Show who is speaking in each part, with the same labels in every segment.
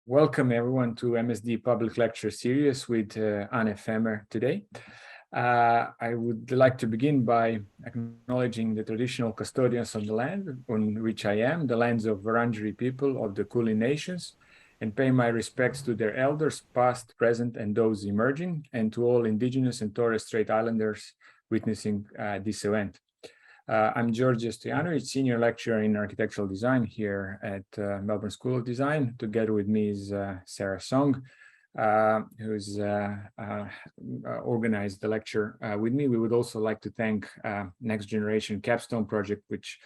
Speaker 1: Welcome everyone to MSD Public Lecture Series with Anne Femmer today. I would like to begin by acknowledging the traditional custodians of the land on which I am, the lands of Wurundjeri people of the Kulin Nations, and pay my respects to their elders, past, present, and those emerging, and to all Indigenous and Torres Strait Islanders witnessing this event. I'm George Stoyanovic, Senior Lecturer in Architectural Design here at Melbourne School of Design. Together with me is Sarah Song, who's organized the lecture with me. We would also like to thank Next Generation Capstone Project, which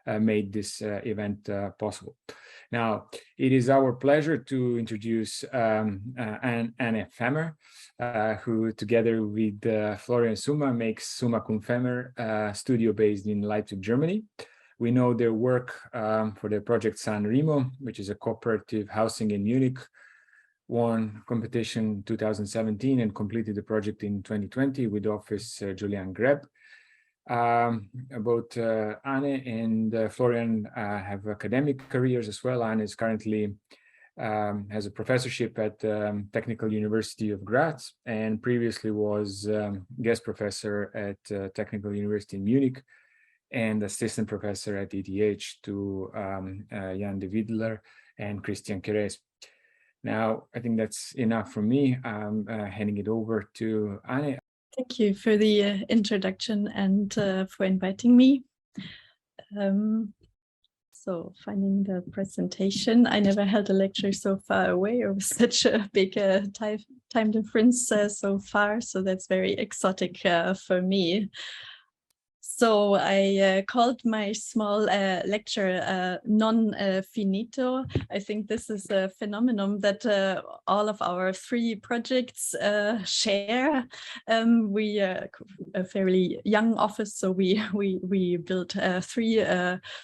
Speaker 1: made this event possible. Now, it is our pleasure to introduce Anne Femmer, who together with Florian Summa makes Summacumfemmer, a studio based in Leipzig, Germany. We know their work for their project San Remo, which is a cooperative housing in Munich, won competition in 2017 and completed the project in 2020 with office Julian Greb. Both Anne and Florian have academic careers as well. Anne is currently has a professorship at Technical University of Graz and previously was guest professor at Technical University in Munich and assistant professor at ETH to Jan de Widler and Christian Keres. Now, I think that's enough from me. I'm handing it over to Anne.
Speaker 2: Thank you for the introduction and for inviting me. So finding the presentation, I never held a lecture so far away or with such a big time difference so far. So that's very exotic for me. So I called my small lecture Non-finito. I think this is a phenomenon that all of our three projects share. We are a fairly young office, so we built three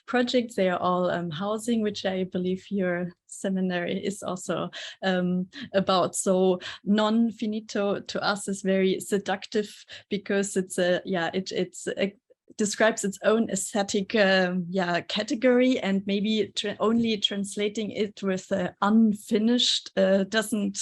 Speaker 2: projects. They are all housing, which I believe your seminary is also about. So non-finito to us is very seductive because it's describes its own aesthetic category, and maybe only translating it with unfinished doesn't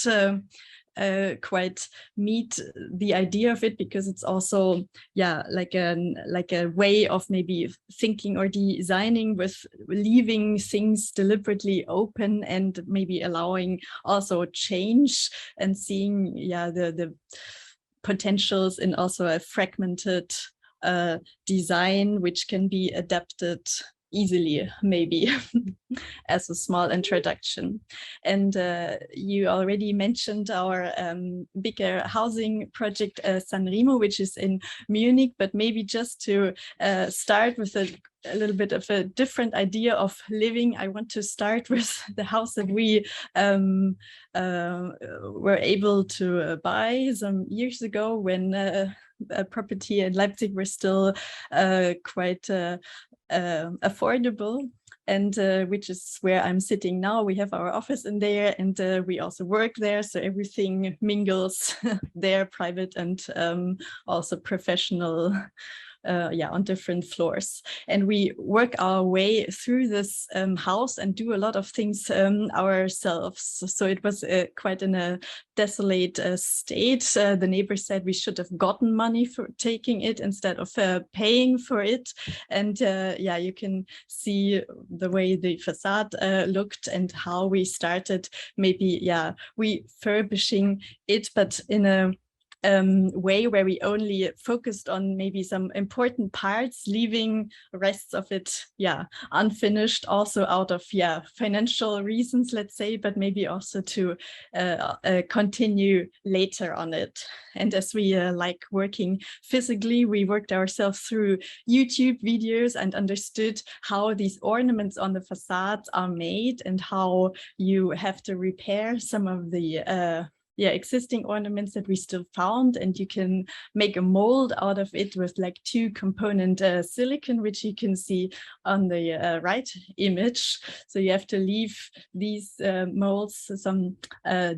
Speaker 2: quite meet the idea of it, because it's also like a way of maybe thinking or designing with leaving things deliberately open and maybe allowing also change and seeing the potentials in also a fragmented design, which can be adapted easily, maybe as a small introduction. And you already mentioned our bigger housing project, San Remo, which is in Munich, but maybe just to start with a little bit of a different idea of living, I want to start with the house that we were able to buy some years ago when a property in Leipzig were still quite affordable, and which is where I'm sitting now. We have our office in there, and we also work there, so everything mingles there, private and also professional, on different floors. And we work our way through this house and do a lot of things ourselves. So it was quite in a desolate state. The neighbors said we should have gotten money for taking it instead of paying for it. And you can see the way the facade looked and how we started maybe refurbishing it, but in a way where we only focused on maybe some important parts, leaving the rest of it unfinished, also out of financial reasons, let's say, but maybe also to continue later on it. And as we like working physically, we worked ourselves through YouTube videos and understood how these ornaments on the facades are made and how you have to repair some of the existing ornaments that we still found, and you can make a mold out of it with like 2-component silicon, which you can see on the right image. So you have to leave these molds some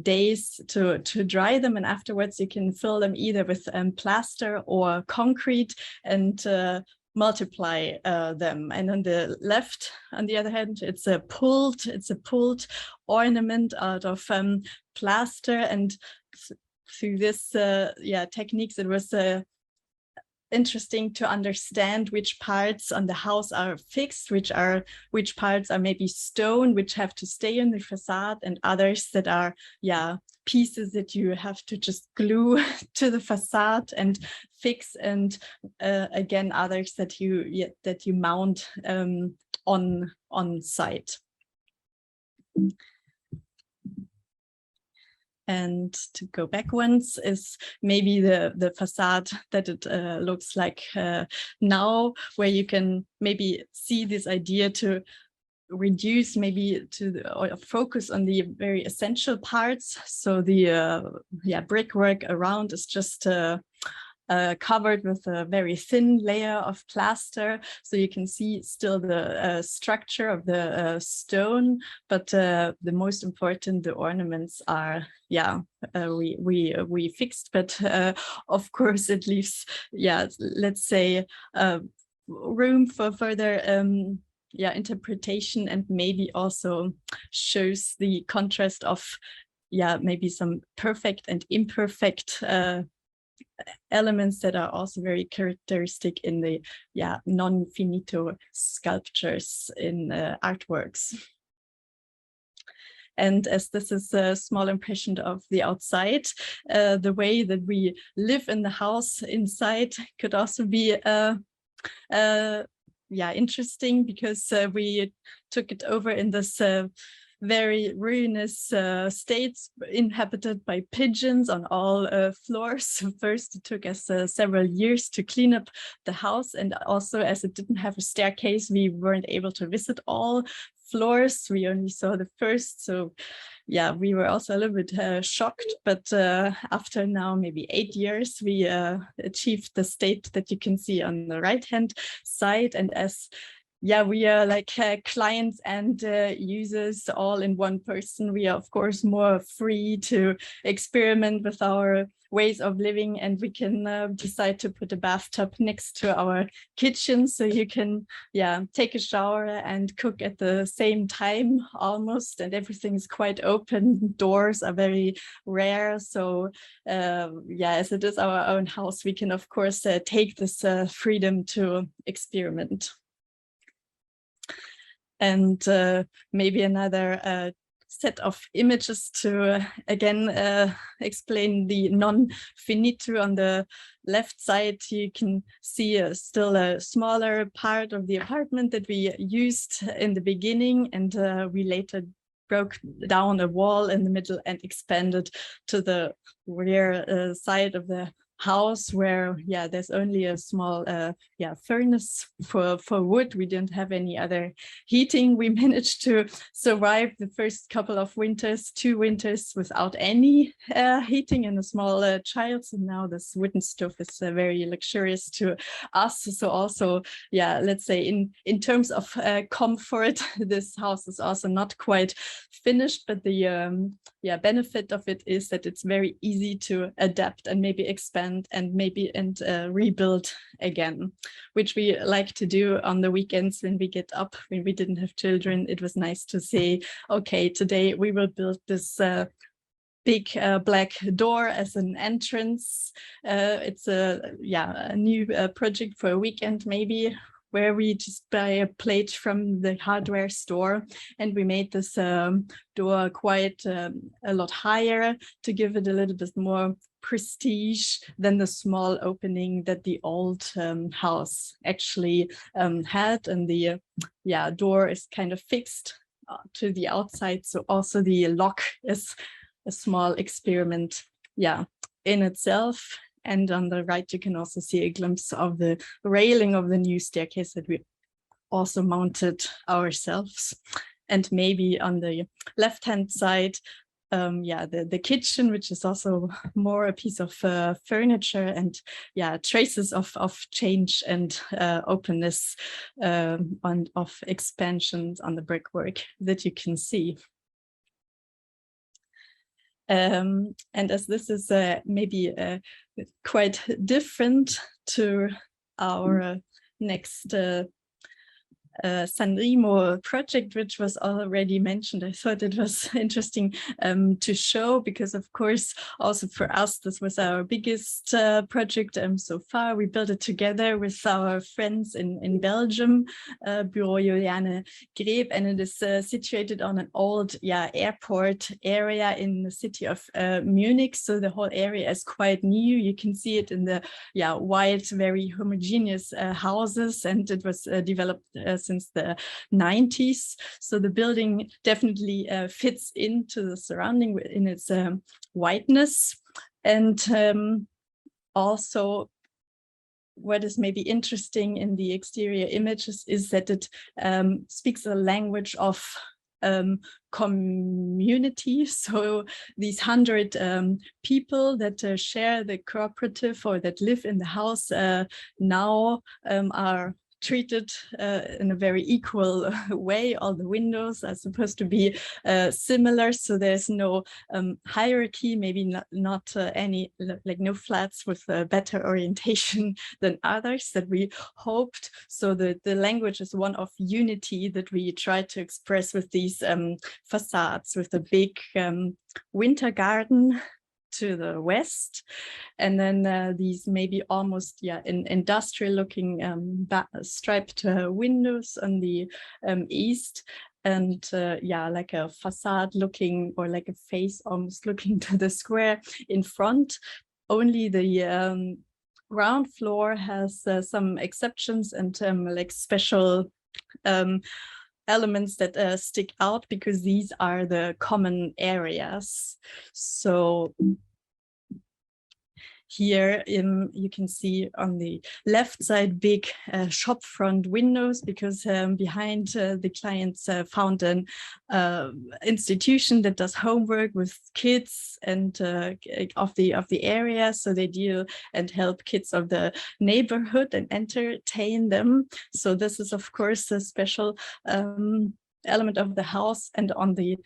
Speaker 2: days to dry them, and afterwards you can fill them either with plaster or concrete, and multiply them. And on the left, on the other hand, it's a pulled ornament out of plaster. And through this techniques, it was interesting to understand which parts on the house are fixed, which parts are maybe stone, which have to stay in the facade, and others that are pieces that you have to just glue to the facade and fix, and again others that you mount on site. And to go back once is maybe the facade that it looks like now, where you can maybe see this idea to reduce maybe or focus on the very essential parts. So the brickwork around is just covered with a very thin layer of plaster, so you can see still the structure of the stone, but the most important, the ornaments are we fixed, but of course it leaves let's say room for further interpretation, and maybe also shows the contrast of maybe some perfect and imperfect elements that are also very characteristic in the non-finito sculptures in artworks. And as this is a small impression of the outside, the way that we live in the house inside could also be interesting, because we took it over in this very ruinous states, inhabited by pigeons on all floors. First, it took us several years to clean up the house, and also as it didn't have a staircase, we weren't able to visit all floors. We only saw the first, so we were also a little bit shocked, but after now maybe 8 years, we achieved the state that you can see on the right hand side. And as we are like clients and users all in one person, we are of course more free to experiment with our ways of living, and we can decide to put a bathtub next to our kitchen, so you can take a shower and cook at the same time almost, and everything is quite open. Doors are very rare, so as it is our own house, we can of course take this freedom to experiment. And maybe another set of images to again explain the non-finito. On the left side, you can see still a smaller part of the apartment that we used in the beginning, and we later broke down a wall in the middle and expanded to the rear side of the house, where there's only a small furnace for wood. We didn't have any other heating. We managed to survive the first couple of winters, 2 winters without any heating, and a small child. So now this wooden stove is very luxurious to us. So also let's say in terms of comfort, this house is also not quite finished, but the benefit of it is that it's very easy to adapt and maybe expand and rebuild again, which we like to do on the weekends when we get up. When we didn't have children, it was nice to say, okay, today we will build this big black door as an entrance. It's a new project for a weekend maybe, where we just buy a plate from the hardware store, and we made this door quite a lot higher to give it a little bit more prestige than the small opening that the old house actually had. And the door is kind of fixed to the outside, so also the lock is a small experiment in itself. And on the right, you can also see a glimpse of the railing of the new staircase that we also mounted ourselves. And maybe on the left-hand side, the kitchen, which is also more a piece of furniture, and traces of change and openness and of expansions on the brickwork that you can see. And as this is maybe quite different to our next San Remo project, which was already mentioned. I thought it was interesting to show, because of course also for us this was our biggest project so far. We built it together with our friends in Belgium, Bureau Juliane Greb, and it is situated on an old airport area in the city of Munich. So the whole area is quite new. You can see it in the white, very homogeneous houses, and it was developed since the 90s. So the building definitely fits into the surrounding in its whiteness. And also what is maybe interesting in the exterior images is that it speaks a language of community. So these 100 people that share the cooperative or that live in the house now are treated in a very equal way. All the windows are supposed to be similar, so there's no hierarchy, maybe not any, like no flats with a better orientation than others that we hoped. So the language is one of unity that we try to express with these facades, with the big winter garden to the west, and then these maybe almost industrial looking striped windows on the east, and like a facade looking, or like a face almost looking to the square in front. Only the ground floor has some exceptions and like special elements that stick out, because these are the common areas. So here you can see on the left side big shop front windows, because behind the clients found an institution that does homework with kids and of the area. So they deal and help kids of the neighborhood and entertain them. So this is of course a special element of the house. And on the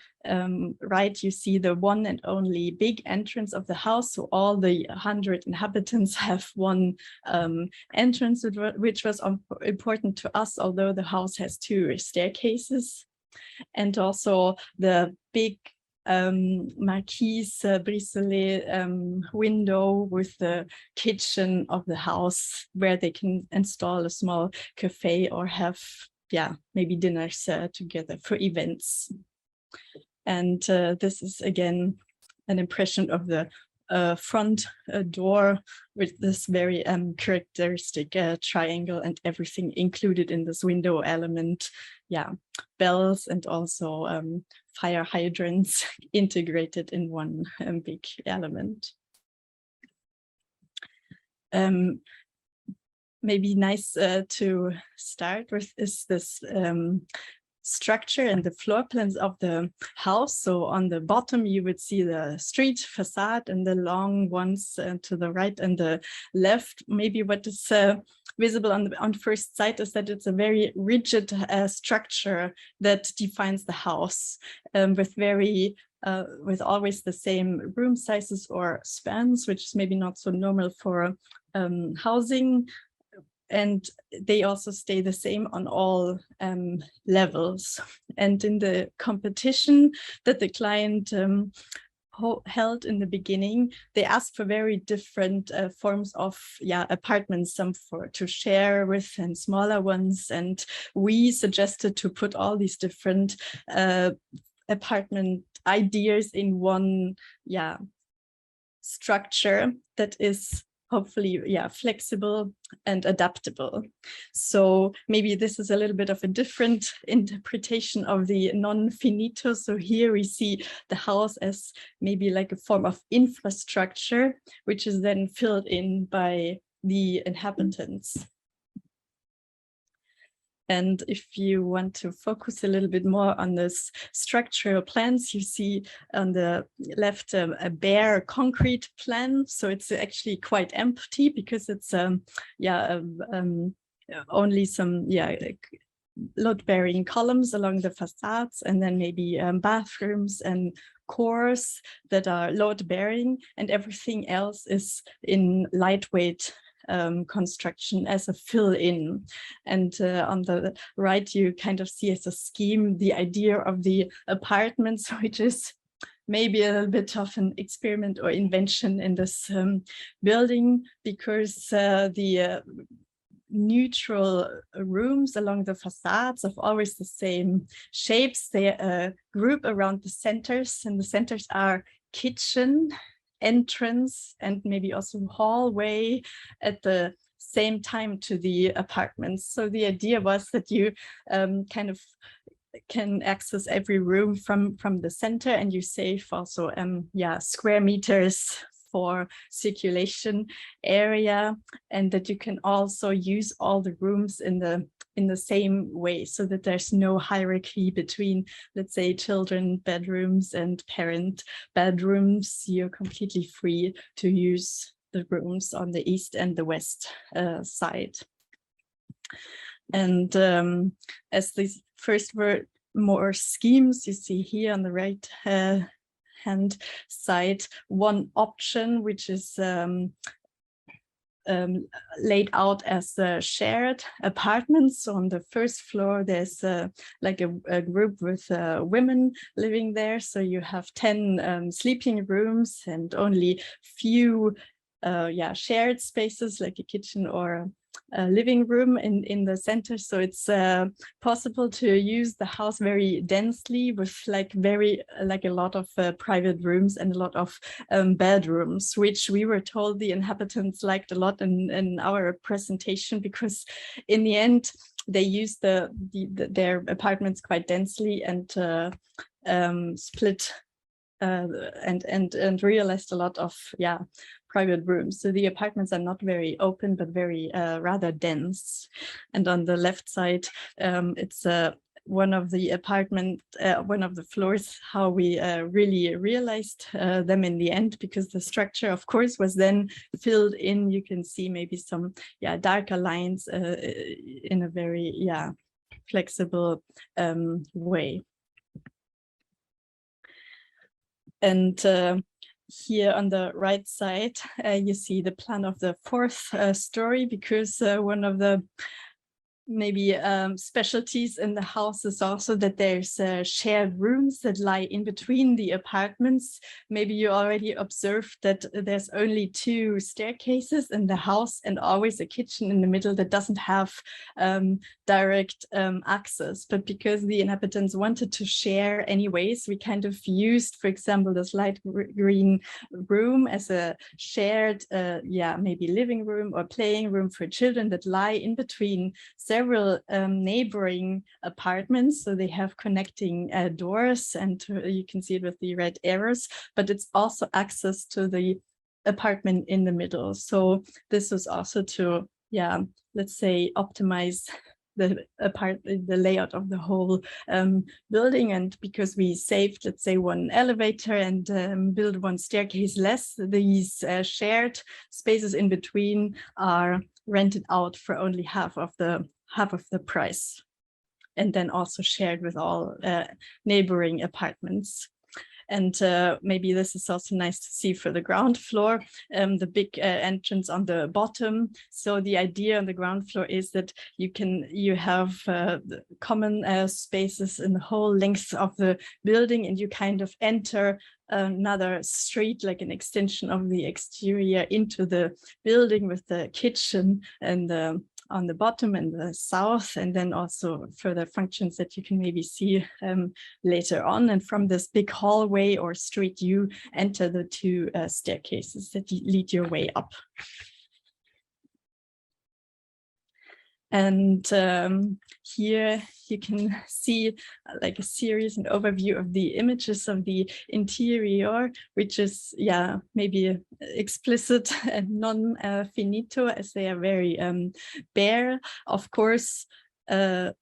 Speaker 2: right you see the one and only big entrance of the house. So all the 100 inhabitants have one entrance, which was important to us, although the house has 2 staircases. And also the big marquise brisolet window with the kitchen of the house, where they can install a small cafe or have maybe dinners together for events. And this is again an impression of the front door with this very characteristic triangle and everything included in this window element. Bells and also fire hydrants integrated in one big element. Maybe nice to start with is this structure and the floor plans of the house. So on the bottom you would see the street facade, and the long ones to the right and the left. Maybe what is visible on first sight is that it's a very rigid structure that defines the house, with always the same room sizes or spans, which is maybe not so normal for housing. And they also stay the same on all levels. And in the competition that the client held in the beginning, they asked for very different forms of apartments, some to share with and smaller ones. And we suggested to put all these different apartment ideas in one structure that is hopefully flexible and adaptable. So maybe this is a little bit of a different interpretation of the non-finito. So here we see the house as maybe like a form of infrastructure, which is then filled in by the inhabitants. And if you want to focus a little bit more on this structural plans, you see on the left a bare concrete plan. So it's actually quite empty, because it's only some load-bearing columns along the facades, and then maybe bathrooms and cores that are load-bearing, and everything else is in lightweight construction as a fill-in. And on the right, you kind of see as a scheme the idea of the apartments, which is maybe a little bit of an experiment or invention in this building, because the neutral rooms along the facades of always the same shapes, they group around the centers, and the centers are kitchen, entrance, and maybe also hallway at the same time to the apartments. So the idea was that you kind of can access every room from the center, and you save also square meters for circulation area, and that you can also use all the rooms in the same way, so that there's no hierarchy between, let's say, children bedrooms and parent bedrooms. You're completely free to use the rooms on the east and the west side. And as these first were more schemes, you see here on the right hand side one option, which is laid out as shared apartments. So on the first floor, there's like a group with women living there. So you have 10 sleeping rooms and only few shared spaces like a kitchen or a living room in the center. So it's possible to use the house very densely with like a lot of private rooms and a lot of bedrooms, which we were told the inhabitants liked a lot in our presentation, because in the end they used their apartments quite densely and split and realized a lot of private rooms. So the apartments are not very open, but very rather dense. And on the left side, it's one of the one of the floors, how we really realized them in the end, because the structure, of course, was then filled in. You can see maybe some darker lines in a very flexible way. And here on the right side, you see the plan of the fourth story, because one of the maybe specialties in the house is also that there's shared rooms that lie in between the apartments. Maybe you already observed that there's only 2 staircases in the house and always a kitchen in the middle that doesn't have direct access. But because the inhabitants wanted to share anyways, we kind of used, for example, this light green room as a shared maybe living room or playing room for children that lie in between several neighboring apartments. So they have connecting doors, and you can see it with the red arrows, but it's also access to the apartment in the middle. So this was also to, let's say, optimize the layout of the whole building. And because we saved, let's say, 1 elevator and built 1 staircase less, these shared spaces in between are rented out for only half of the price, and then also shared with all neighboring apartments. And maybe this is also nice to see for the ground floor, the big entrance on the bottom. So the idea on the ground floor is that you have common spaces in the whole length of the building, and you kind of enter another street, like an extension of the exterior into the building, with the kitchen and on the bottom and the south, and then also further functions that you can maybe see later on. And from this big hallway or street, you enter the 2 staircases that lead your way up. And here you can see like a series and overview of the images of the interior, which is maybe explicit and non-finito, as they are very bare. Of course, bare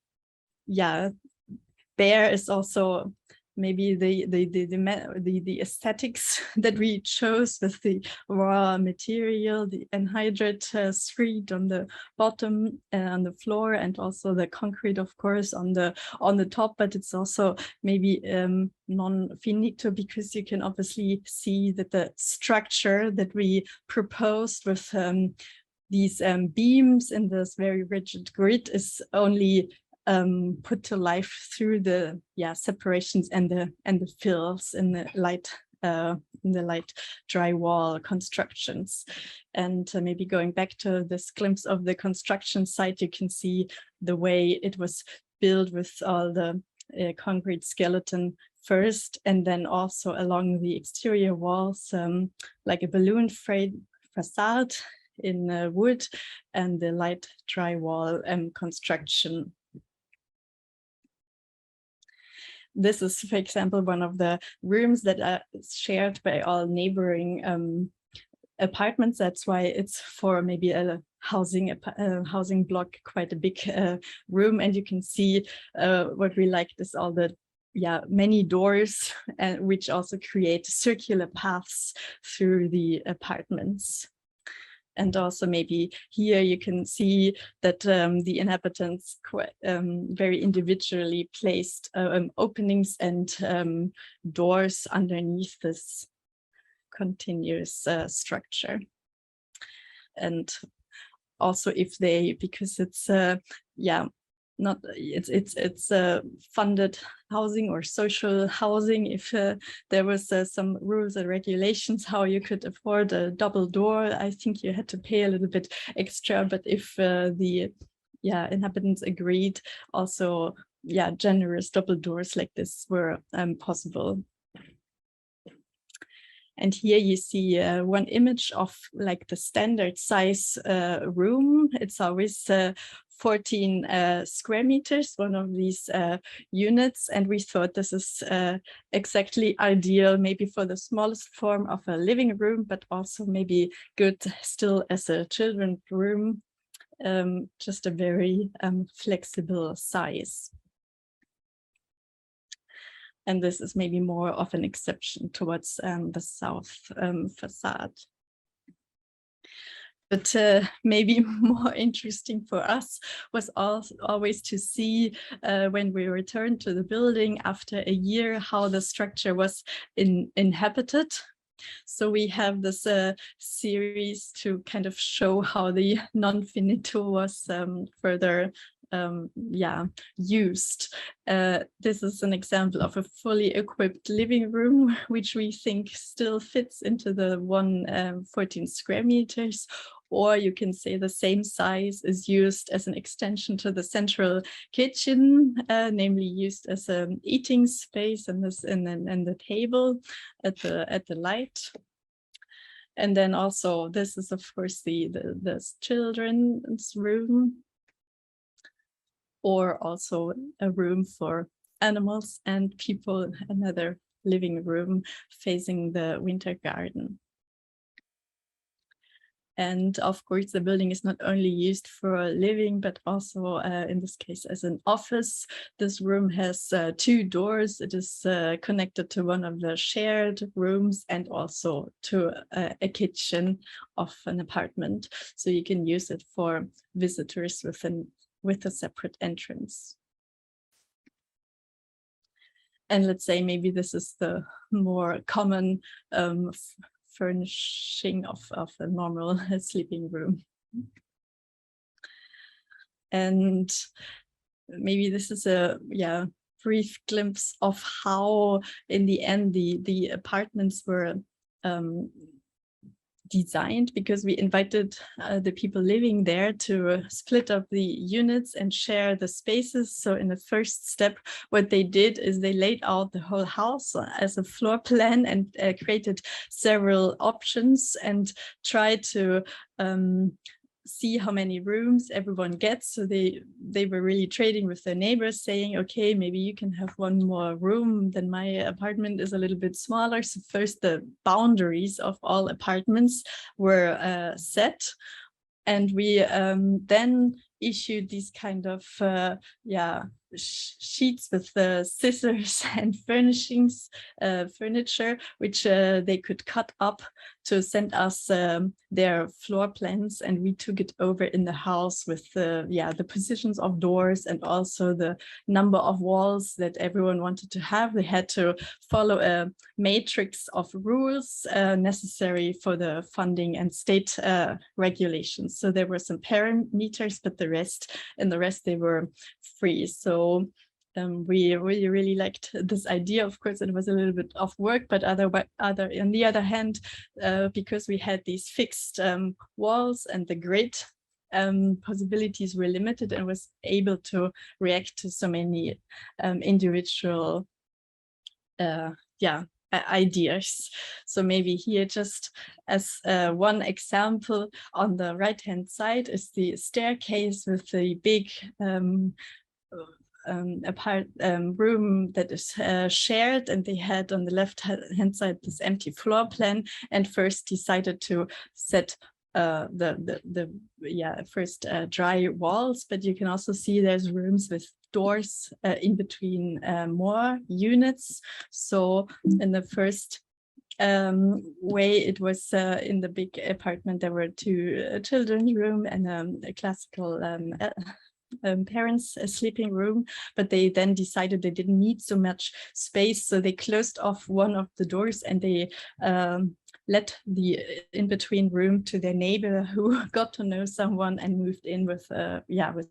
Speaker 2: is also maybe the aesthetics that we chose, with the raw material, the anhydrite street on the bottom, on the floor, and also the concrete, of course, on the top. But it's also maybe non-finito, because you can obviously see that the structure that we proposed with these beams in this very rigid grid is only put to life through the separations and the fills in the light drywall constructions. And maybe going back to this glimpse of the construction site, you can see the way it was built with all the concrete skeleton first, and then also along the exterior walls, like a balloon frame facade in wood, and the light drywall construction. This is, for example, one of the rooms that are shared by all neighboring apartments. That's why it's for maybe a housing block, quite a big room. And you can see what we like is all the many doors, and which also create circular paths through the apartments. And also maybe here you can see that the inhabitants very individually placed openings and doors underneath this continuous structure. And also if they, because it's it's funded housing or social housing, if there was some rules and regulations how you could afford a double door, I think you had to pay a little bit extra. But if the inhabitants agreed, also generous double doors like this were possible. And here you see one image of like the standard size room. It's always 14 square meters, one of these units. And we thought this is exactly ideal, maybe for the smallest form of a living room, but also maybe good still as a children's room, just a very flexible size. And this is maybe more of an exception towards the south facade. But maybe more interesting for us was always to see when we returned to the building after a year how the structure was inhabited. So we have this series to kind of show how the non-finito was further used. This is an example of a fully equipped living room, which we think still fits into the 14 square meters. Or you can say the same size is used as an extension to the central kitchen, namely used as an eating space and the table at the light. And then also this is of course the children's room, or also a room for animals and people, another living room facing the winter garden. And of course, the building is not only used for living, but also in this case as an office. This room has 2 doors. It is connected to one of the shared rooms and also to a kitchen of an apartment. So you can use it for visitors with a separate entrance. And let's say maybe this is the more common furnishing of a normal sleeping room. And maybe this is a brief glimpse of how in the end the apartments were designed, because we invited the people living there to split up the units and share the spaces. So in the first step, what they did is they laid out the whole house as a floor plan and created several options and tried to see how many rooms everyone gets. So they were really trading with their neighbors, saying, okay, maybe you can have one more room, then my apartment is a little bit smaller. So first the boundaries of all apartments were set, and we then issued these kind of sheets with scissors and furniture, which they could cut up to send us their floor plans, and we took it over in the house with the positions of doors and also the number of walls that everyone wanted to have. They had to follow a matrix of rules necessary for the funding and state regulations. So there were some parameters, but the rest they were free. So we really liked this idea. Of course, it was a little bit of work, but on the other hand, because we had these fixed walls and the grid possibilities were limited, and was able to react to so many individual ideas. So maybe here, just as one example, on the right hand side is the staircase with the big room that is shared, and they had on the left hand side this empty floor plan, and first decided to set first dry walls, but you can also see there's rooms with doors in between more units. So in the first way, it was in the big apartment, there were two children's room and a classical parents' sleeping room, but they then decided they didn't need so much space, so they closed off one of the doors, and they let the in-between room to their neighbor, who got to know someone and moved in with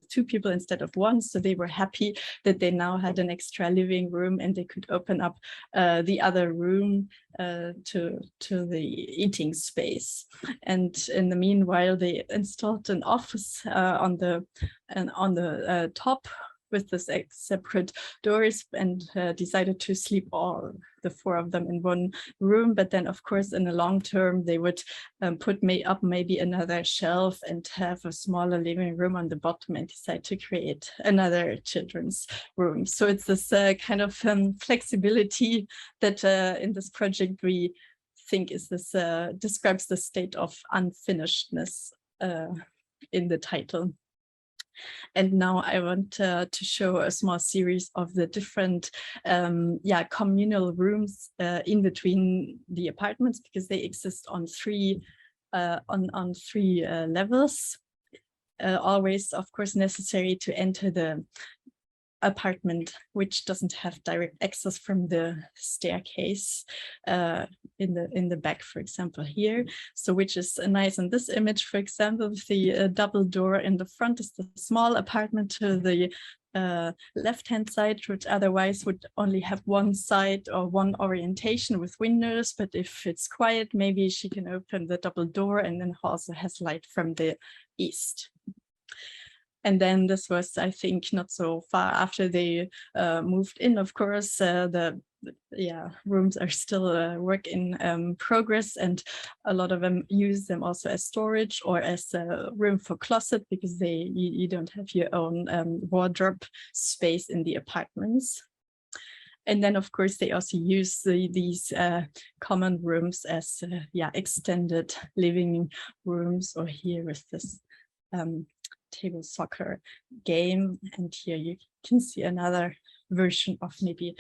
Speaker 2: two people instead of one. So they were happy that they now had an extra living room, and they could open up the other room to the eating space. And in the meanwhile, they installed an office on the top with this separate doors, and decided to sleep all the four of them in one room. But then, of course, in the long term, they would put up maybe another shelf and have a smaller living room on the bottom, and decide to create another children's room. So it's this kind of flexibility that in this project we think is this describes the state of unfinishedness in the title. And now I want to show a small series of the different communal rooms in between the apartments, because they exist on three levels. Always, of course, necessary to enter the apartment which doesn't have direct access from the staircase in the back, for example, here. So which is nice in this image, for example, the double door in the front is the small apartment to the left-hand side, which otherwise would only have one side or one orientation with windows. But if it's quiet, maybe she can open the double door, and then also has light from the east. And then this was, I think, not so far after they moved in. Of course, the rooms are still work in progress, and a lot of them use them also as storage or as a room for closet, because you don't have your own wardrobe space in the apartments. And then, of course, they also use these common rooms as extended living rooms, or here with this table soccer game. And here you can see another version of maybe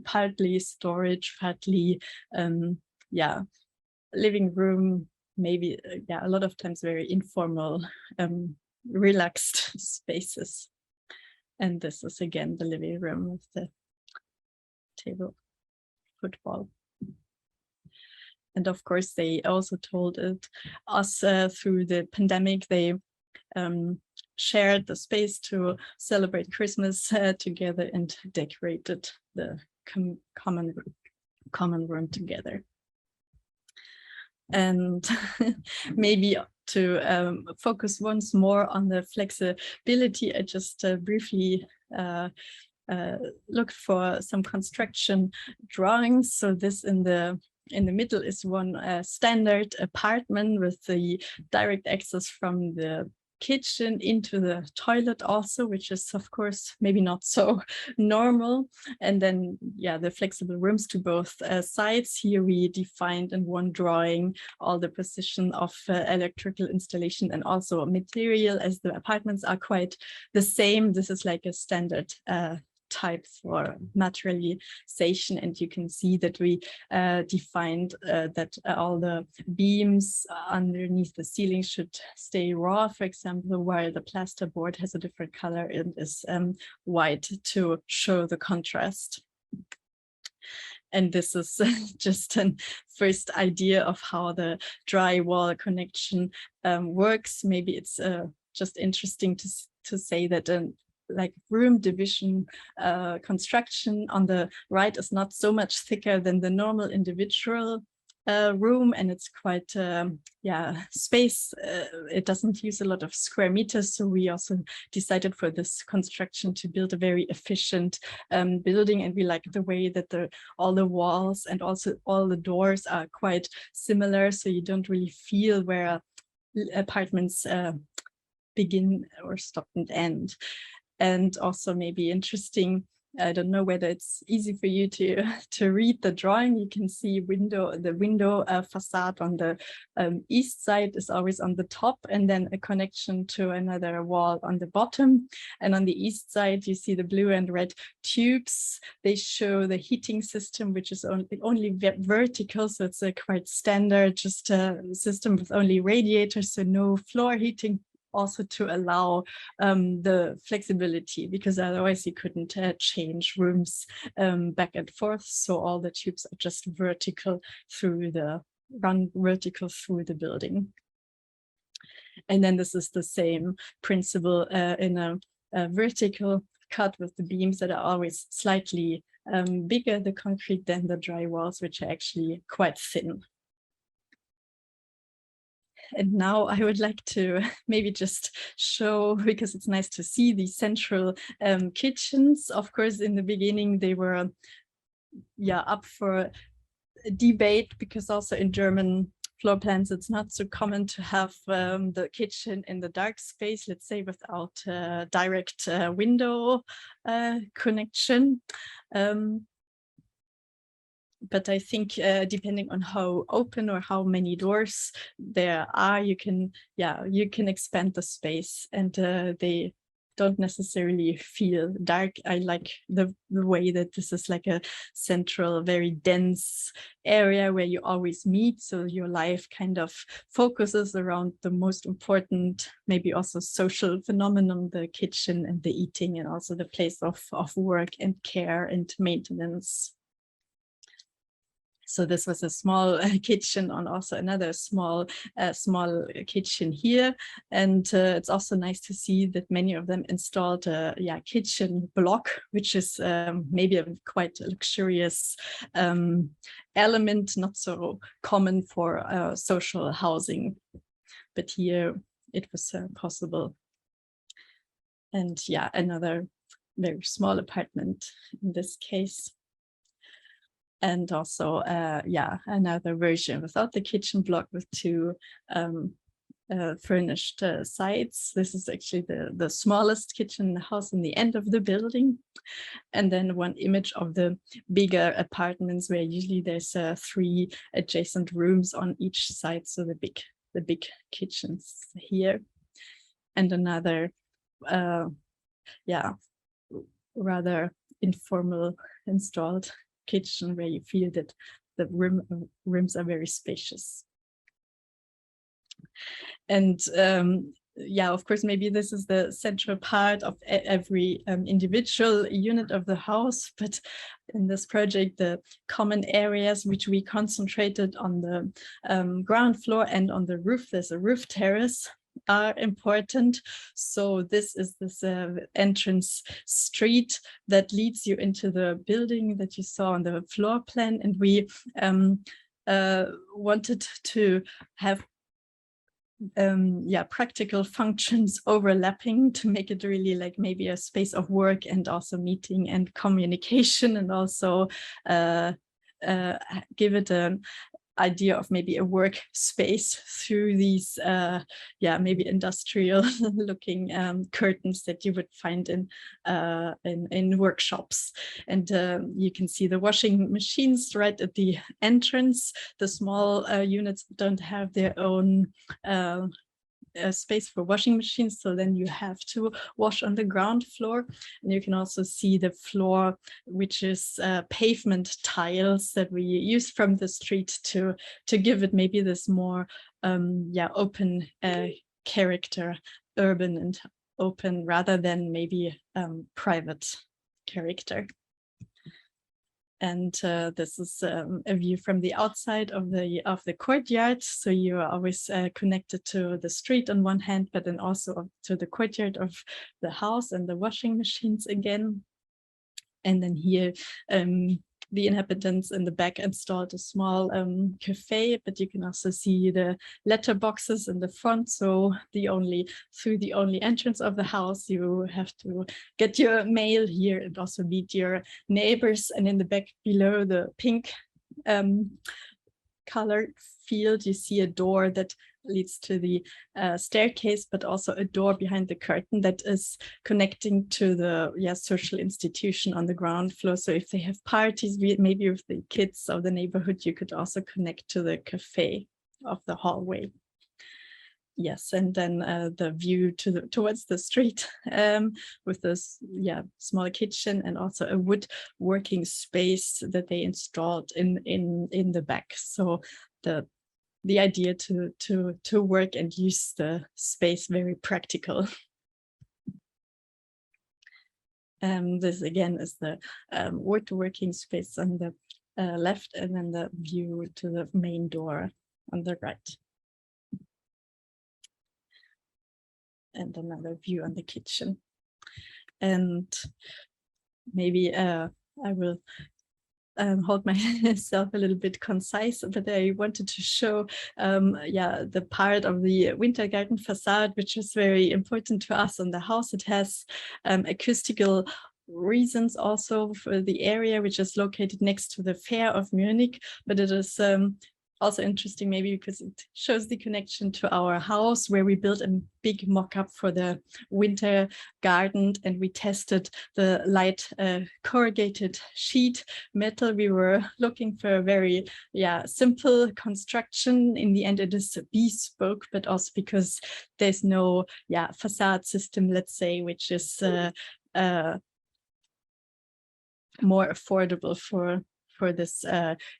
Speaker 2: partly storage, partly living room, maybe a lot of times very informal, relaxed spaces. And this is again the living room with the table football. And of course, they also told us through the pandemic, they shared the space to celebrate Christmas together and decorated the common room together. And maybe to focus once more on the flexibility, I just briefly looked for some construction drawings. So this in the middle is one standard apartment with the direct access from the kitchen into the toilet also, which is of course maybe not so normal. And then the flexible rooms to both sides. Here we defined in one drawing all the position of electrical installation and also material, as the apartments are quite the same. This is like a standard types for materialization, and you can see that we defined that all the beams underneath the ceiling should stay raw, for example, while the plasterboard has a different color and is white to show the contrast. And this is just a first idea of how the drywall connection works. Maybe it's just interesting to say that like room division construction on the right is not so much thicker than the normal individual room, and it's quite space. It doesn't use a lot of square meters, so we also decided for this construction to build a very efficient building, and we like the way that all the walls and also all the doors are quite similar, so you don't really feel where apartments begin or stop and end. And also maybe interesting, I don't know whether it's easy for you to read the drawing. You can see the window facade on the east side is always on the top, and then a connection to another wall on the bottom. And on the east side, you see the blue and red tubes. They show the heating system, which is only vertical, so it's a quite standard, just a system with only radiators, so no floor heating, also to allow the flexibility, because otherwise you couldn't change rooms back and forth. So all the tubes are just vertical run vertical through the building. And then this is the same principle in a vertical cut with the beams that are always slightly bigger, the concrete, than the dry walls, which are actually quite thin. And now I would like to maybe just show, because it's nice to see these central kitchens. Of course, in the beginning, they were up for debate, because also in German floor plans, it's not so common to have the kitchen in the dark space, let's say, without direct window connection. But I think depending on how open or how many doors there are, you can expand the space, and they don't necessarily feel dark. I like the way that this is like a central, very dense area where you always meet. So your life kind of focuses around the most important, maybe also social phenomenon, the kitchen and the eating, and also the place of work and care and maintenance. So this was a small kitchen on also another small kitchen here. And it's also nice to see that many of them installed a kitchen block, which is maybe a quite luxurious element, not so common for social housing. But here it was possible. And another very small apartment in this case. And also, another version without the kitchen block with two furnished sides. This is actually the smallest kitchen in the house in the end of the building. And then one image of the bigger apartments, where usually there's 3 adjacent rooms on each side. So the big kitchens here. And another, rather informal installed kitchen, where you feel that the rooms are very spacious. And of course, maybe this is the central part of every individual unit of the house, but in this project, the common areas which we concentrated on the ground floor and on the roof, there's a roof terrace, are important. So this is this entrance street that leads you into the building that you saw on the floor plan, and we wanted to have practical functions overlapping to make it really like maybe a space of work and also meeting and communication, and also give it an idea of maybe a work space through these maybe industrial looking curtains that you would find in workshops. And you can see the washing machines right at the entrance. The small units don't have their own space for washing machines, so then you have to wash on the ground floor. And you can also see the floor, which is pavement tiles that we use from the street to give it maybe this more open character, urban and open, rather than maybe private character. And this is a view from the outside of the courtyard. So you are always connected to the street on one hand, but then also to the courtyard of the house and the washing machines again. And then here, the inhabitants in the back installed a small cafe, but you can also see the letter boxes in the front. So through the only entrance of the house, you have to get your mail here and also meet your neighbors. And in the back below the pink colored field, you see a door that leads to the staircase, but also a door behind the curtain that is connecting to the social institution on the ground floor. So if they have parties, maybe with the kids of the neighborhood, you could also connect to the cafe of the hallway. Yes, and then the view towards the street with this small kitchen and also a woodworking space that they installed in the back. So the idea to work and use the space very practical. This again is the woodworking space on the left, and then the view to the main door on the right. And another view on the kitchen. And maybe I will hold myself a little bit concise, but I wanted to show the part of the winter garden facade, which is very important to us on the house. It has acoustical reasons also for the area, which is located next to the fair of Munich, but it is also interesting maybe because it shows the connection to our house, where we built a big mock-up for the winter garden, and we tested the light corrugated sheet metal. We were looking for a very simple construction. In the end, it is bespoke, but also because there's no facade system, let's say, which is more affordable for this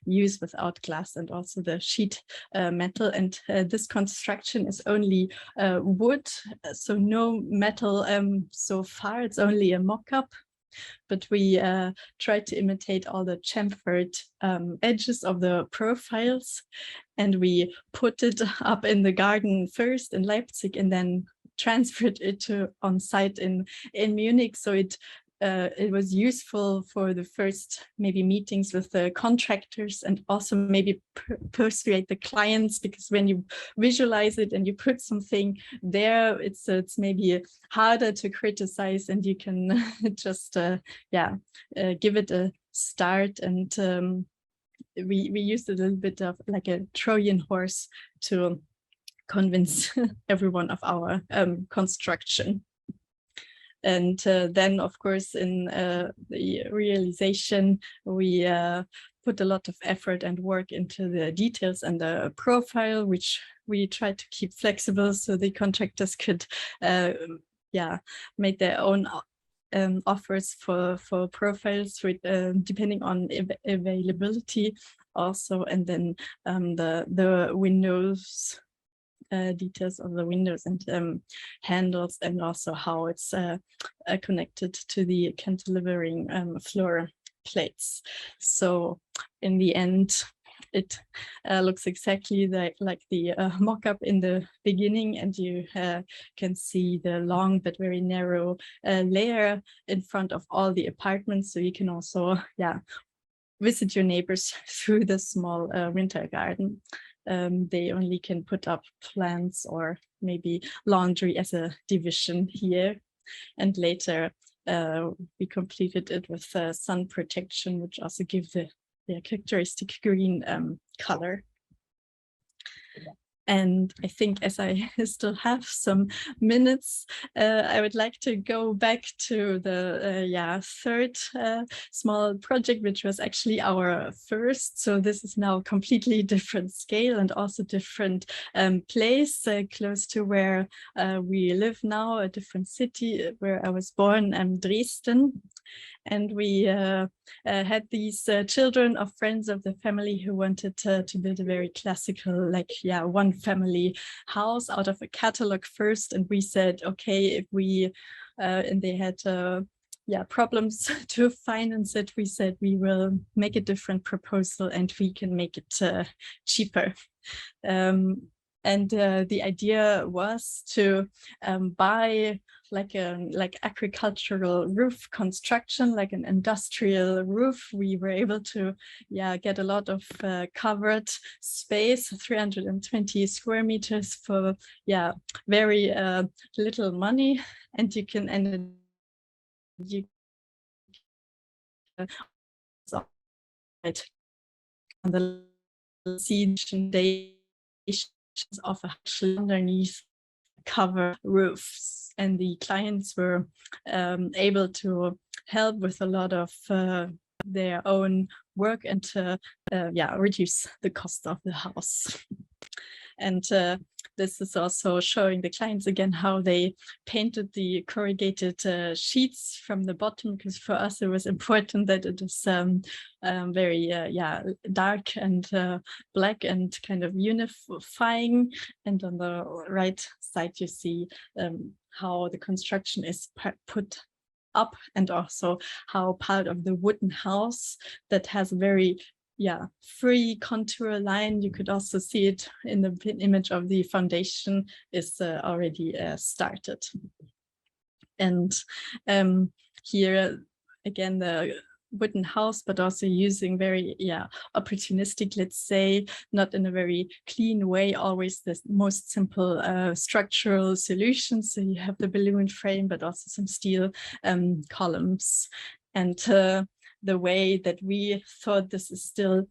Speaker 2: use without glass and also the sheet metal. And this construction is only wood, so no metal so far. It's only a mock-up, but we tried to imitate all the chamfered edges of the profiles, and we put it up in the garden first in Leipzig and then transferred it to on site in Munich. So it was useful for the first maybe meetings with the contractors, and also maybe persuade the clients, because when you visualize it and you put something there, it's maybe harder to criticize, and you can just give it a start. And we used a little bit of like a Trojan horse to convince everyone of our construction. And then, of course, in the realization, we put a lot of effort and work into the details and the profile, which we tried to keep flexible so the contractors could make their own offers for profiles with, depending on availability also. And then the windows, details of the windows and handles, and also how it's connected to the cantilevering floor plates. So in the end, it looks exactly like the mock-up in the beginning, and you can see the long but very narrow layer in front of all the apartments. So you can also visit your neighbors through the small winter garden. They only can put up plants or maybe laundry as a division here. And later we completed it with sun protection, which also gives the characteristic green color. And I think as I still have some minutes, I would like to go back to the third small project, which was actually our first. So this is now a completely different scale and also different place, close to where we live now, a different city where I was born, Dresden. And we had these children of friends of the family who wanted to build a very classical, like, one family house out of a catalog first. And we said, okay, if we, and they had problems to finance it, we said we will make a different proposal and we can make it cheaper. And the idea was to buy like agricultural roof construction, like an industrial roof. We were able to get a lot of covered space, 320 square meters for very little money, and you can on the siege of underneath cover roofs, and the clients were able to help with a lot of their own work and to reduce the cost of the house. And this is also showing the clients again how they painted the corrugated sheets from the bottom, because for us it was important that it is very dark and black and kind of unifying. And on the right side you see how the construction is put up, and also how part of the wooden house that has a very free contour line, you could also see it in the image of the foundation, is already started. And here again the wooden house, but also using very opportunistic, let's say, not in a very clean way, always the most simple structural solutions. So you have the balloon frame, but also some steel columns. And the way that we thought this is still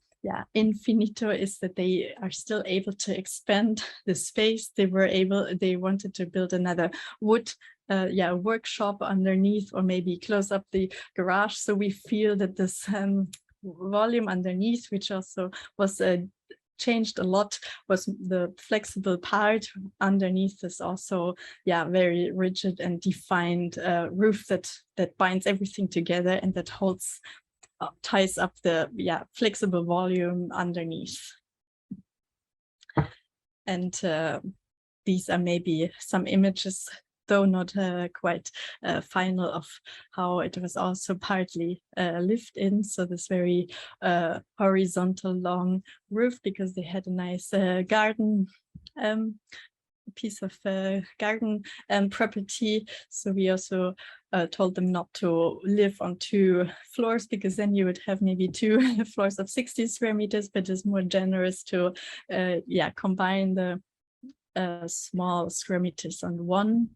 Speaker 2: infinito is that they are still able to expand the space. They wanted to build another wood workshop underneath, or maybe close up the garage. So we feel that this volume underneath, which also was changed a lot, was the flexible part underneath, is also very rigid and defined roof that binds everything together and that ties up the flexible volume underneath. And these are maybe some images, though not quite final, of how it was also partly lived in. So this very horizontal long roof, because they had a nice garden, piece of garden property. So we also told them not to live on 2 floors, because then you would have maybe 2 floors of 60 square meters, but it's more generous to combine the small square meters on one.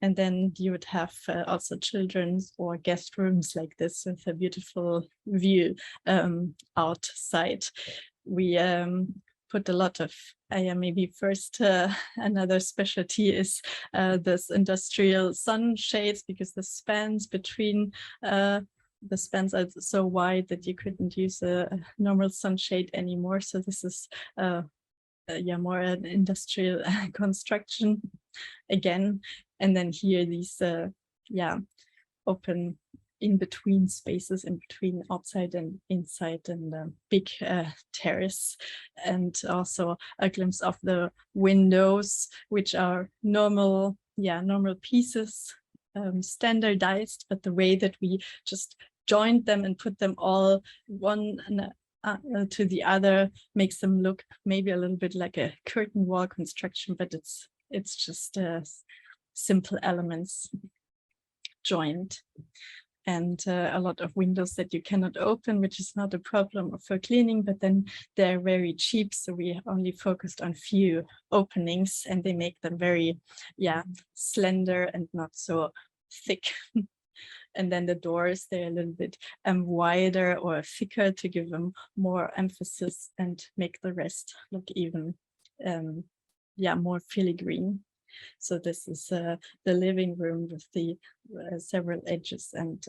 Speaker 2: And then you would have also children's or guest rooms like this with a beautiful view outside. We put a lot of, maybe first another specialty is this industrial sunshades, because the spans between the spans are so wide that you couldn't use a normal sunshade anymore. So this is more an industrial construction again. And then here these open in-between spaces, in between outside and inside, and a big terrace, and also a glimpse of the windows, which are normal pieces, standardized, but the way that we just joined them and put them all one to the other makes them look maybe a little bit like a curtain wall construction, but it's just simple elements joined. And a lot of windows that you cannot open, which is not a problem for cleaning, but then they're very cheap. So we only focused on few openings, and they make them very, slender and not so thick. And then the doors, they're a little bit wider or thicker to give them more emphasis and make the rest look even more filigree. So this is the living room with the several edges and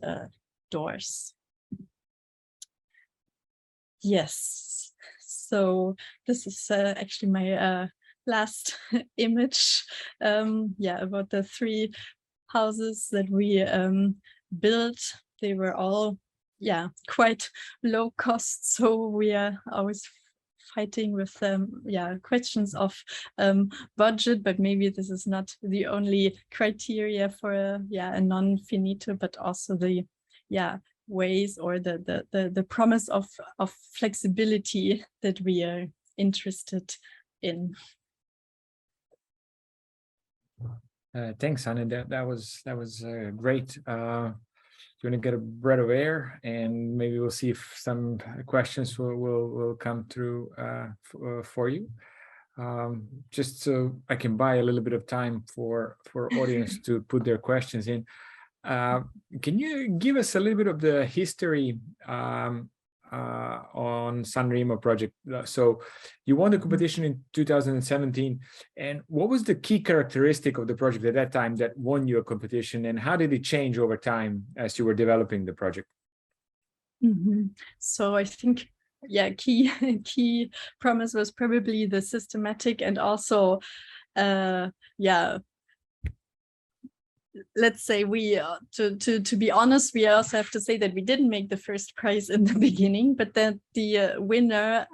Speaker 2: doors. Yes, so this is actually my last image, about the 3 houses that we built. They were all, quite low cost, so we are always fighting with questions of budget, but maybe this is not the only criteria for a non-finito, but also the ways or the promise of flexibility that we are interested in.
Speaker 1: Thanks, Anne. That was great. You want to get a breath of air, and maybe we'll see if some questions will come through for you. Just so I can buy a little bit of time for audience to put their questions in. Can you give us a little bit of the history on San Remo project? So you won the competition in 2017, and what was the key characteristic of the project at that time that won you a competition, and how did it change over time as you were developing the project?
Speaker 2: So I think key promise was probably the systematic, and also let's say we to be honest, we also have to say that we didn't make the first prize in the beginning, but that the winner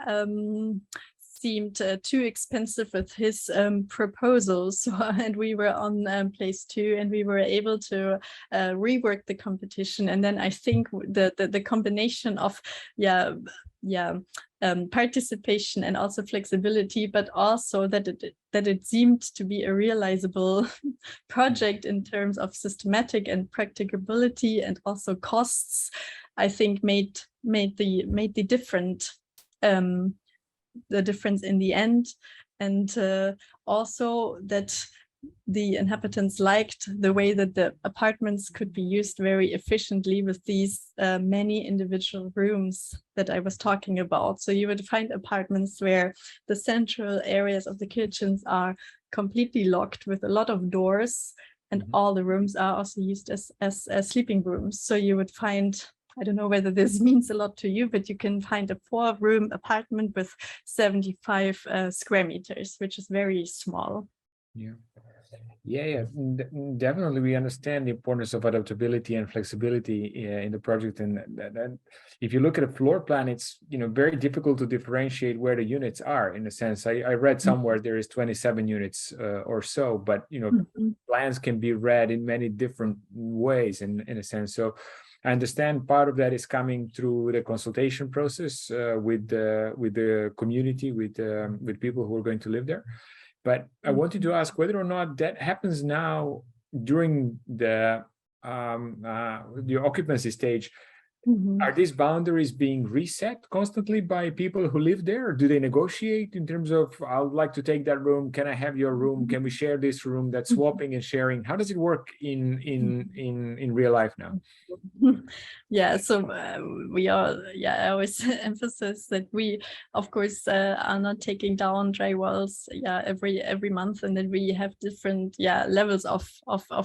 Speaker 2: seemed too expensive with his proposals, and we were on place 2, and we were able to rework the competition. And then I think the combination of participation and also flexibility, but also that it seemed to be a realizable project in terms of systematic and practicability and also costs, I think made the difference in the end. And also that the inhabitants liked the way that the apartments could be used very efficiently with these many individual rooms that I was talking about. So you would find apartments where the central areas of the kitchens are completely locked with a lot of doors, and all the rooms are also used as sleeping rooms. So you would find, I don't know whether this means a lot to you, but you can find a 4-room apartment with 75 square meters, which is very small.
Speaker 1: Yeah, definitely. We understand the importance of adaptability and flexibility in the project, and if you look at a floor plan, it's very difficult to differentiate where the units are. In a sense, I read somewhere there is 27 units or so, but plans can be read in many different ways in a sense. So I understand part of that is coming through the consultation process with the community, with people who are going to live there. But I wanted to ask whether or not that happens now during the occupancy stage. Are these boundaries being reset constantly by people who live there? Or do they negotiate in terms of, I would like to take that room, can I have your room, can we share this room? That swapping and sharing, how does it work in real life now?
Speaker 2: So we are, I always emphasize that we, of course, are not taking down drywalls every month, and that we have different levels of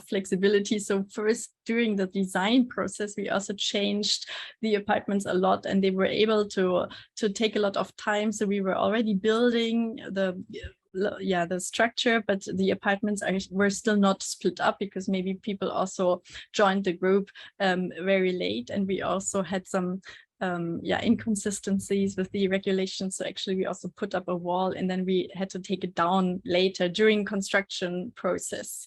Speaker 2: flexibility. So first, during the design process, we also changed the apartments a lot, and they were able to take a lot of time. So we were already building the structure, but the apartments were still not split up, because maybe people also joined the group very late, and we also had some inconsistencies with the regulations. So actually we also put up a wall, and then we had to take it down later during construction process.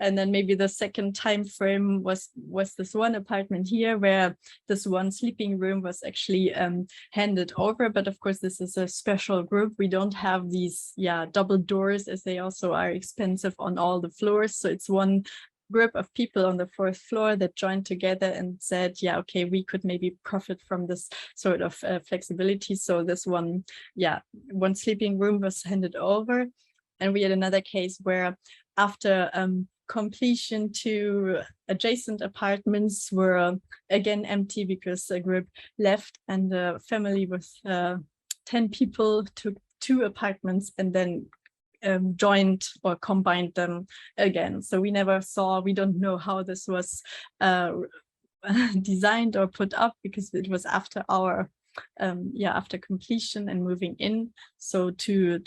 Speaker 2: And then maybe the second time frame was this one apartment here, where this one sleeping room was actually handed over. But of course, this is a special group. We don't have these double doors, as they also are expensive on all the floors. So it's one group of people on the 4th floor that joined together and said, okay, we could maybe profit from this sort of flexibility. So this one sleeping room was handed over. And we had another case where after completion, 2 adjacent apartments were again empty because the group left, and the family with 10 people took 2 apartments and then joined or combined them again. So we don't know how this was designed or put up, because it was after our after completion and moving in. So two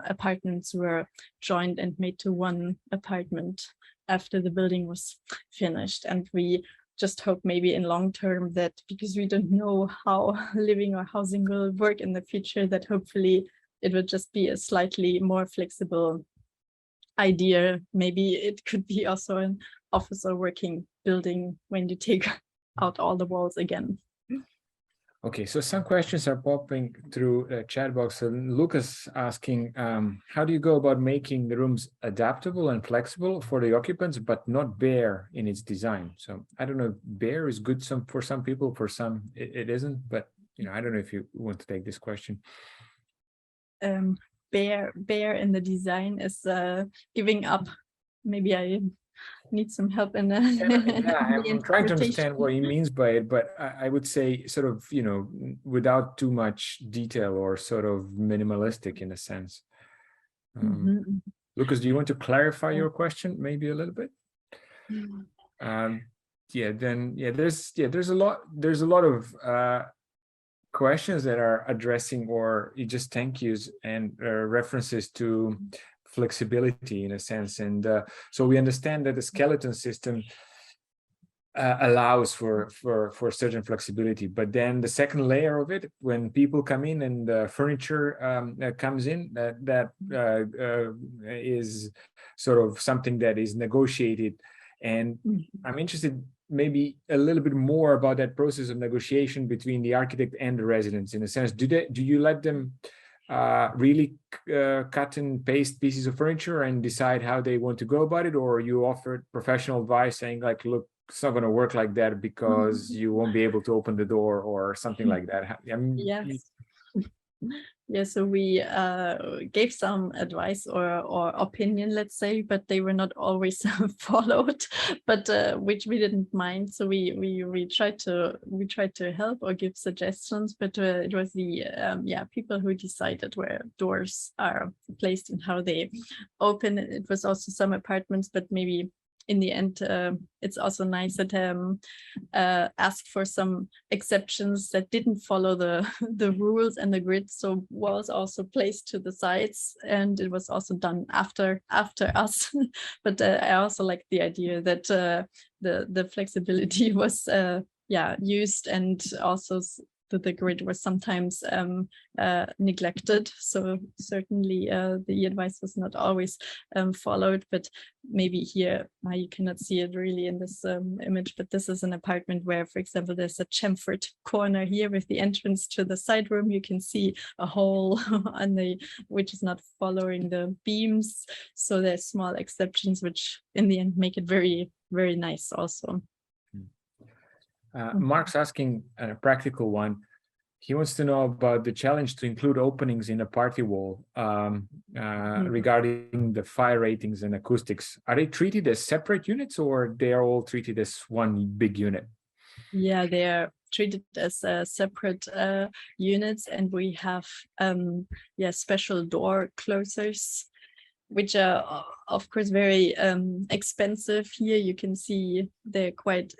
Speaker 2: apartments were joined and made to one apartment after the building was finished. And we just hope maybe in long term that, because we don't know how living or housing will work in the future, that hopefully it would just be a slightly more flexible idea. Maybe it could be also an office or working building when you take out all the walls again.
Speaker 1: Okay, so some questions are popping through the chat box. So Lucas asking, how do you go about making the rooms adaptable and flexible for the occupants, but not bare in its design? So I don't know, bare is good for some people, for some it isn't, but I don't know if you want to take this question.
Speaker 2: Bare in the design is giving up. Maybe I need some help in
Speaker 1: I'm trying to understand what he means by it, but I would say sort of, without too much detail, or sort of minimalistic in a sense. Lucas, do you want to clarify your question maybe a little bit? There's a lot of questions that are addressing or just thank yous and references to flexibility in a sense. And so we understand that the skeleton system allows for certain flexibility, but then the second layer of it, when people come in and the furniture comes in, that is sort of something that is negotiated. And I'm interested maybe a little bit more about that process of negotiation between the architect and the residents. In a sense, do you let them really cut and paste pieces of furniture and decide how they want to go about it, or you offer professional advice saying like, look, it's not going to work like that because you won't be able to open the door or something like that?
Speaker 2: Yes. Yeah, so we gave some advice or opinion, let's say, but they were not always followed, but which we didn't mind. So we tried to help or give suggestions, but it was the people who decided where doors are placed and how they open. It was also some apartments, but maybe in the end, it's also nice that asked for some exceptions that didn't follow the rules and the grid. So walls also placed to the sides, and it was also done after us. But I also like the idea that the flexibility was used, and also the grid was sometimes neglected. So certainly the advice was not always followed, but maybe here you cannot see it really in this image, but this is an apartment where, for example, there's a chamfered corner here with the entrance to the side room. You can see a hole on which is not following the beams. So there's small exceptions which in the end make it very, very nice also.
Speaker 1: Mark's asking a practical one. He wants to know about the challenge to include openings in a party wall regarding the fire ratings and acoustics. Are they treated as separate units, or they are all treated as one big unit?
Speaker 2: Yeah, they are treated as separate units, and we have special door closers, which are of course very expensive. Here you can see they're quite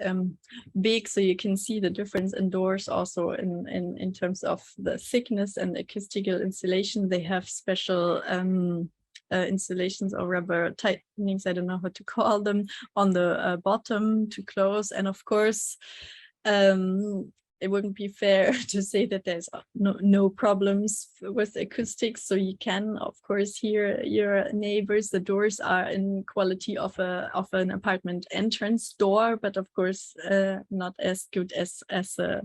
Speaker 2: big, so you can see the difference in doors also in terms of the thickness and acoustical insulation. They have special installations or rubber tightenings, I don't know how to call them, on the bottom to close. And of course it wouldn't be fair to say that there's no problems with acoustics. So you can, of course, hear your neighbors. The doors are in quality of an apartment entrance door, but of course not as good as a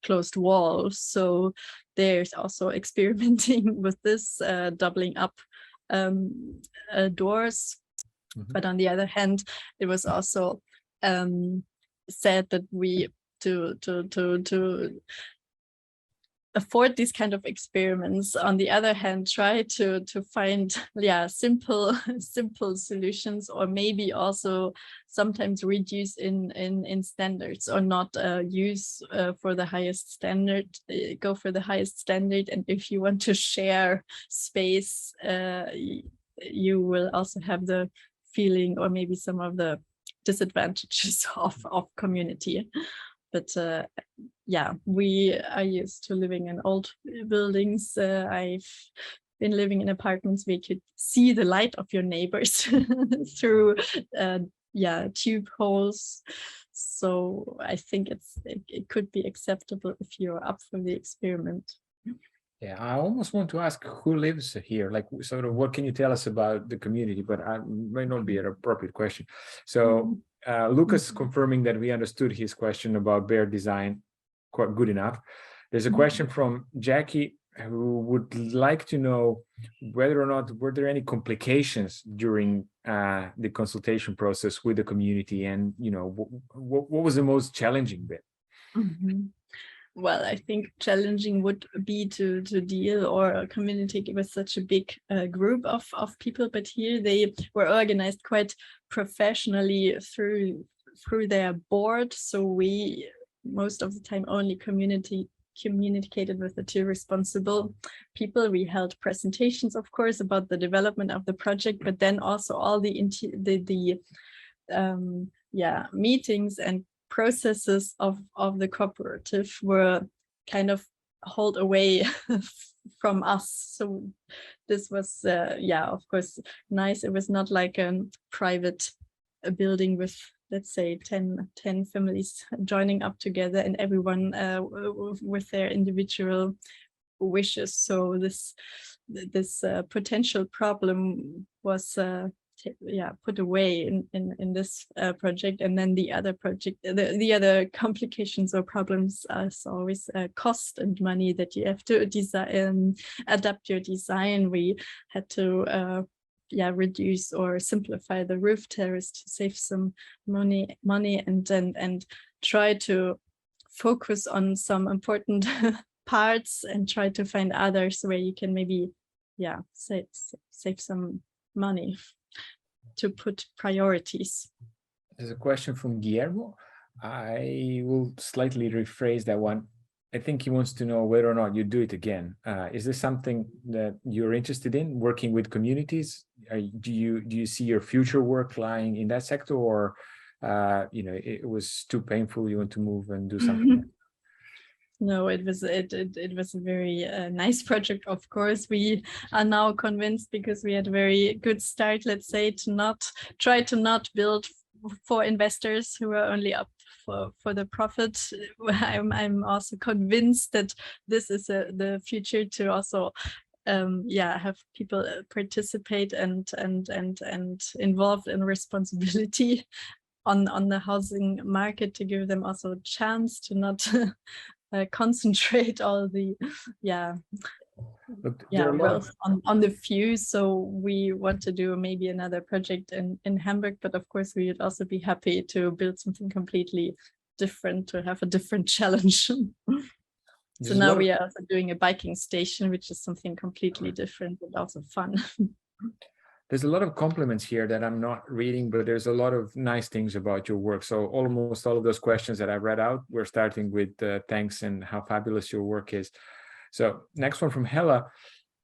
Speaker 2: closed wall. So there's also experimenting with this, doubling up doors. But on the other hand, it was also said that we to afford these kind of experiments, on the other hand, try to find simple solutions, or maybe also sometimes reduce in standards, or not use for the highest standard, go for the highest standard. And if you want to share space, you will also have the feeling, or maybe some of the disadvantages of community. But yeah, we are used to living in old buildings. I've been living in apartments where you could see the light of your neighbors through tube holes. So I think it could be acceptable if you're up for the experiment.
Speaker 1: Yeah, I almost want to ask who lives here, like sort of what can you tell us about the community, but I may not be an appropriate question. So Lucas confirming that we understood his question about bare design quite good enough. There's a question from Jackie who would like to know whether or not were there any complications during the consultation process with the community, and what was the most challenging bit?
Speaker 2: Well, I think challenging would be to deal or communicate with such a big group of people, but here they were organized quite professionally through their board. So we most of the time only communicated with the two responsible people. We held presentations, of course, about the development of the project, but then also all the meetings and processes of the cooperative were kind of held away from us. So this was of course nice. It was not like a private building with, let's say, 10 families joining up together and everyone with their individual wishes. So this potential problem was put away in this project. And then the other project, the other complications or problems is always cost and money, that you have to design, adapt your design. We had to reduce or simplify the roof terrace to save some money and try to focus on some important parts and try to find others where you can maybe save some money, to put priorities.
Speaker 1: There's a question from Guillermo. I will slightly rephrase that one. I think he wants to know whether or not you do it again. Is this something that you're interested in, working with communities? Do you see your future work lying in that sector, or it was too painful, you want to move and do something?
Speaker 2: No, it was a very nice project. Of course, we are now convinced, because we had a very good start, let's say, to try to not build for investors who are only up for the profit. I'm also convinced that this is the future, to also have people participate and involved in responsibility on the housing market, to give them also a chance to not concentrate all the wealth on the few. So we want to do maybe another project in Hamburg, but of course we would also be happy to build something completely different, to have a different challenge. So now we are also doing a biking station, which is something completely different and also fun.
Speaker 1: There's a lot of compliments here that I'm not reading, but there's a lot of nice things about your work. So almost all of those questions that I read out, we're starting with thanks and how fabulous your work is. So next one from Hella.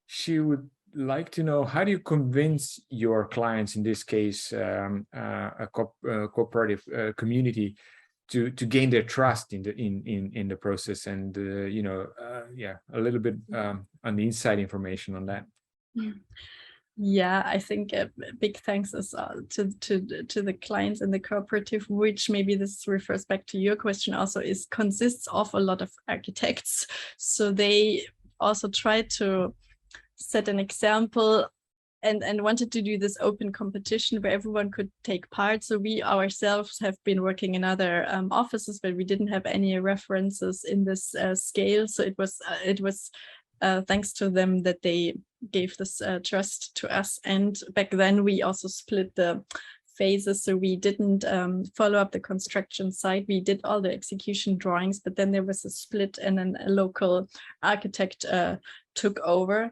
Speaker 1: She would like to know, how do you convince your clients, in this case, a cooperative community, to gain their trust in the process, and a little bit on the inside information on that?
Speaker 2: Yeah, I think a big thanks is to the clients and the cooperative, which maybe this refers back to your question also, consists of a lot of architects. So they also try to set an example and wanted to do this open competition where everyone could take part. So we ourselves have been working in other offices, but we didn't have any references in this scale. So it was thanks to them that they gave this trust to us. And back then we also split the phases, so we didn't follow up the construction site. We did all the execution drawings, but then there was a split, and then a local architect took over.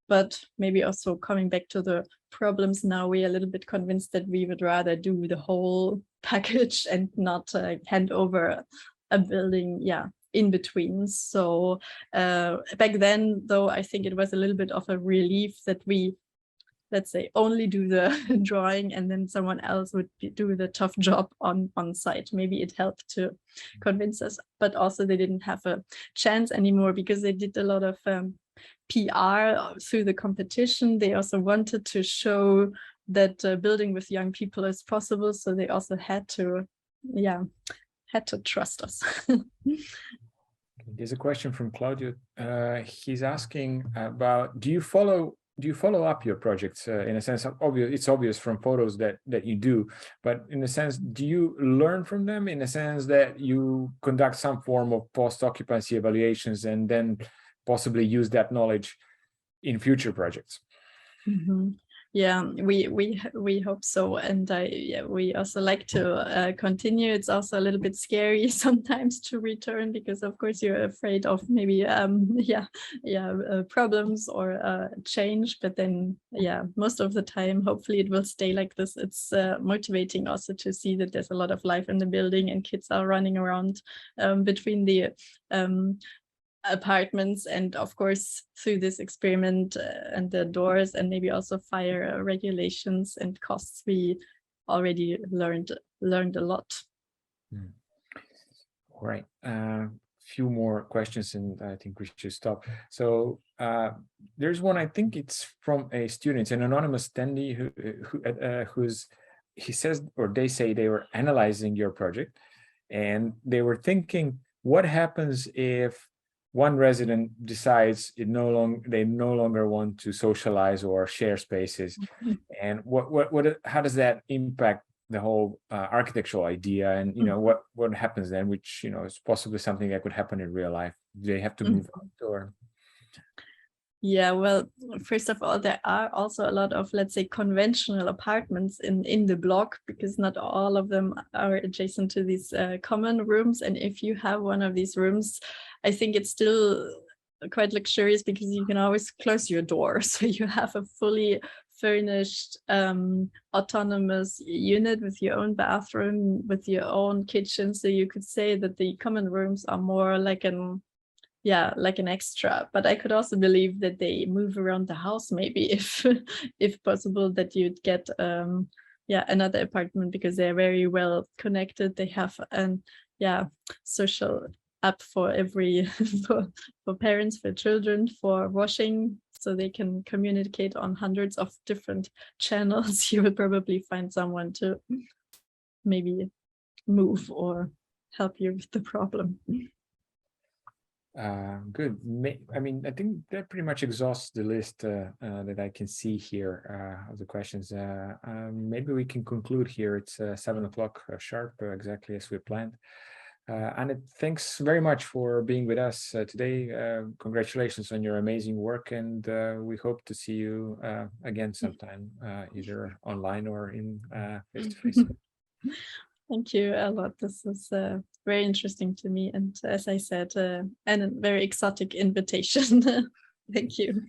Speaker 2: But maybe also coming back to the problems, now we are a little bit convinced that we would rather do the whole package and not hand over a building in between. So back then, though, I think it was a little bit of a relief that we let's say, only do the drawing, and then someone else would do the tough job on site. Maybe it helped to convince us, but also they didn't have a chance anymore because they did a lot of PR through the competition. They also wanted to show that building with young people is possible, so they also had to trust us.
Speaker 1: There's a question from Claudio. He's asking about, do you follow up your projects in a sense? It's obvious from photos that you do, but in a sense, do you learn from them in a sense that you conduct some form of post-occupancy evaluations and then possibly use that knowledge in future projects?
Speaker 2: Mm-hmm. Yeah, we hope so, and we also like to continue. It's also a little bit scary sometimes to return because, of course, you're afraid of maybe problems or change. But then, most of the time, hopefully, it will stay like this. It's motivating also to see that there's a lot of life in the building and kids are running around between the apartments, and of course through this experiment and the doors and maybe also fire regulations and costs, we already learned a lot.
Speaker 1: All right, few more questions and I think we should stop. So there's one, I think it's from a student, an anonymous attendee he says, or they say they were analyzing your project and they were thinking, what happens if one resident decides they no longer want to socialize or share spaces, and how does that impact the whole architectural idea? And what happens then, which is possibly something that could happen in real life. Do they have to move out or?
Speaker 2: Yeah, well, first of all, there are also a lot of, let's say, conventional apartments in the block, because not all of them are adjacent to these common rooms. And if you have one of these rooms, I think it's still quite luxurious because you can always close your door. So you have a fully furnished autonomous unit with your own bathroom, with your own kitchen. So you could say that the common rooms are more like an extra, but I could also believe that they move around the house, maybe if possible, that you'd get another apartment because they're very well connected. They have an social app for for parents, for children, for washing, so they can communicate on hundreds of different channels. You will probably find someone to maybe move or help you with the problem.
Speaker 1: Good. I mean, I think that pretty much exhausts the list that I can see here of the questions. Maybe we can conclude here. It's 7 o'clock sharp, exactly as we planned. And thanks very much for being with us today. Congratulations on your amazing work, and we hope to see you again sometime, either online or in face-to-face.
Speaker 2: Thank you a lot. This is very interesting to me, and as I said, and a very exotic invitation. Thank you.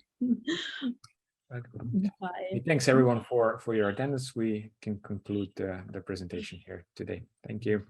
Speaker 2: Bye.
Speaker 1: Thanks everyone for your attendance. We can conclude the presentation here today. Thank you.